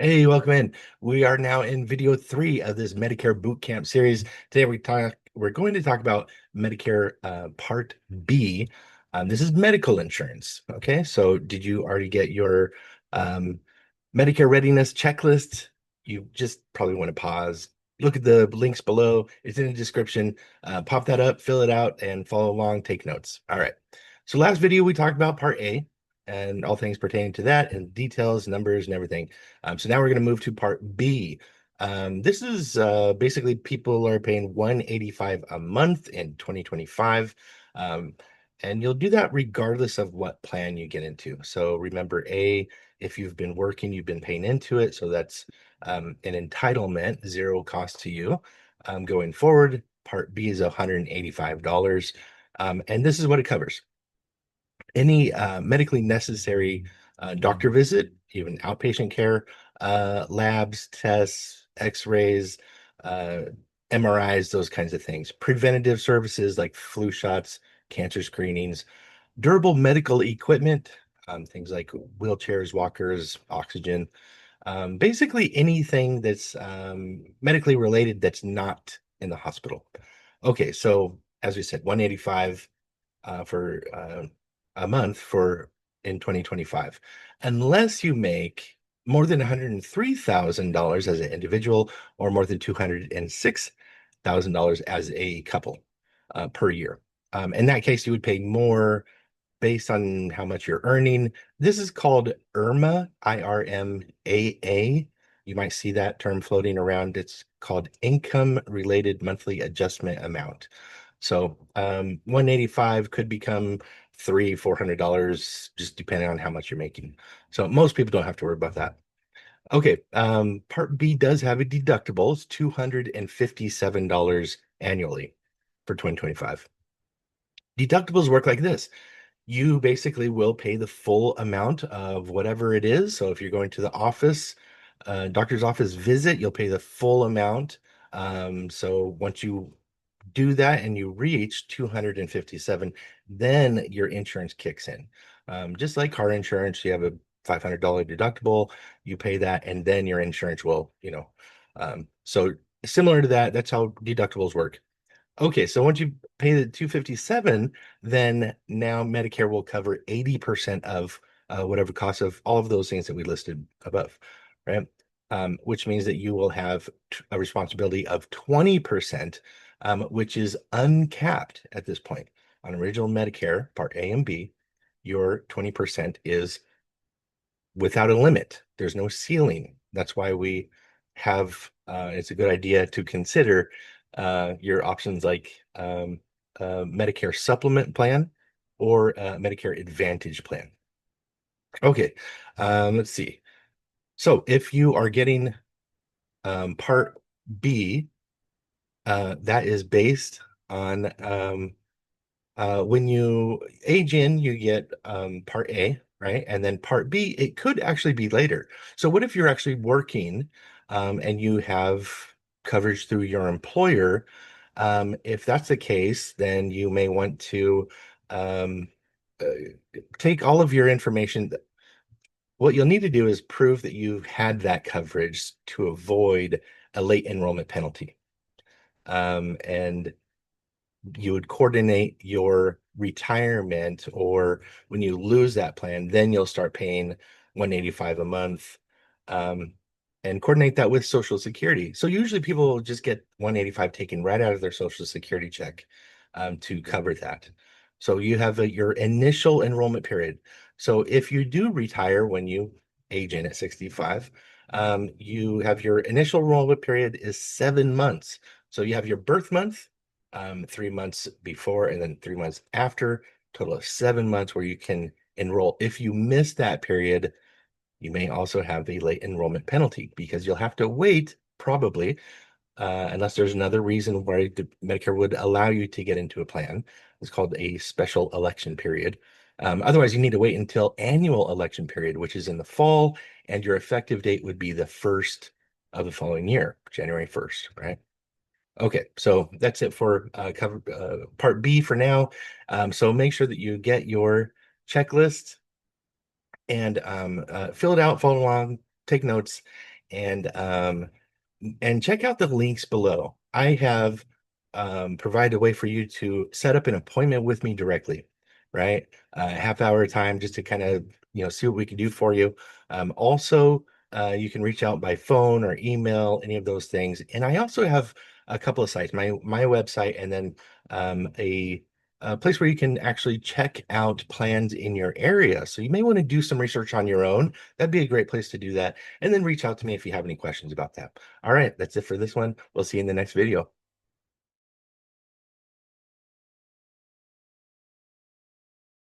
Hey, welcome in. We are now in video 3 of this Medicare Boot Camp series. Today we're going to talk about Medicare Part B. This is medical insurance. Okay, so did you already get your um, Medicare readiness checklist? You just probably want to pause, look at the links below. It's in the description. Pop that up, fill it out, and follow along, take notes. All right. So last video we talked about Part A and all things pertaining to that and details, numbers, and everything. So now we're going to move to Part B. This is basically people are paying 185 a month in 2025. Um, and you'll do that regardless of what plan you get into. So remember, if you've been working, you've been paying into it. So that's an entitlement, zero cost to you. Going forward, Part B is $185. And this is what it covers: any medically necessary doctor visit, even outpatient care, labs, tests, x-rays, uh, MRIs, those kinds of things. Preventative services like flu shots, cancer screenings, durable medical equipment, things like wheelchairs, walkers, oxygen, basically anything that's medically related that's not in the hospital. Okay, so as we said, 185 for a month for in 2025, unless you make more than $103,000 as an individual or more than $206,000 as a couple per year. In that case, you would pay more based on how much you're earning. This is called IRMAA, IRMAA. You might see that term floating around. It's called Income Related Monthly Adjustment Amount. So 185 could become $300, $400, just depending on how much you're making. So most people don't have to worry about that. Okay, Part B does have a deductible. It's $257 annually for 2025. Deductibles work like this: you basically will pay the full amount of whatever it is. So if you're going to the office, doctor's office visit, you'll pay the full amount. So once you do that and you reach 257, then your insurance kicks in. Just like car insurance, you have a $500 deductible, you pay that, and then your insurance will, so similar to that, that's how deductibles work. Okay, so once you pay the 257, then now Medicare will cover 80% of whatever cost of all of those things that we listed above, right? Which means that you will have a responsibility of 20%, which is uncapped at this point. On original Medicare, Part A and B, your 20% is without a limit. There's no ceiling. That's why we have, it's a good idea to consider your options like Medicare supplement plan or Medicare Advantage plan. Okay, let's see. So if you are getting Part B, that is based on when you age in, you get Part A, right? And then Part B, it could actually be later. So what if you're actually working and you have coverage through your employer? If that's the case, then you may want to um, uh, take all of your information. What you'll need to do is prove that you've had that coverage to avoid a late enrollment penalty. And you would coordinate your retirement, or when you lose that plan, then you'll start paying 185 a month, um, and coordinate that with Social Security. So usually people will just get 185 taken right out of their Social Security check to cover that. So you have your initial enrollment period. So if you do retire when you age in at 65, you have your initial enrollment period is 7 months. So you have your birth month, 3 months before, and then 3 months after, total of 7 months where you can enroll. If you miss that period, you may also have a late enrollment penalty because you'll have to wait probably, unless there's another reason why the Medicare would allow you to get into a plan. It's called a special election period. Otherwise, you need to wait until annual election period, which is in the fall, and your effective date would be the first of the following year, January 1st, right? Okay, so that's it for cover Part B for now. So make sure that you get your checklist and fill it out, follow along, take notes, And check out the links below. I have provided a way for you to set up an appointment with me directly, right? A half hour time just to kind of, see what we can do for you. Also, you can reach out by phone or email, any of those things. And I also have a couple of sites, my website, and then a place where you can actually check out plans in your area. So you may want to do some research on your own. That'd be a great place to do that. And then reach out to me if you have any questions about that. All right, that's it for this one. We'll see you in the next video.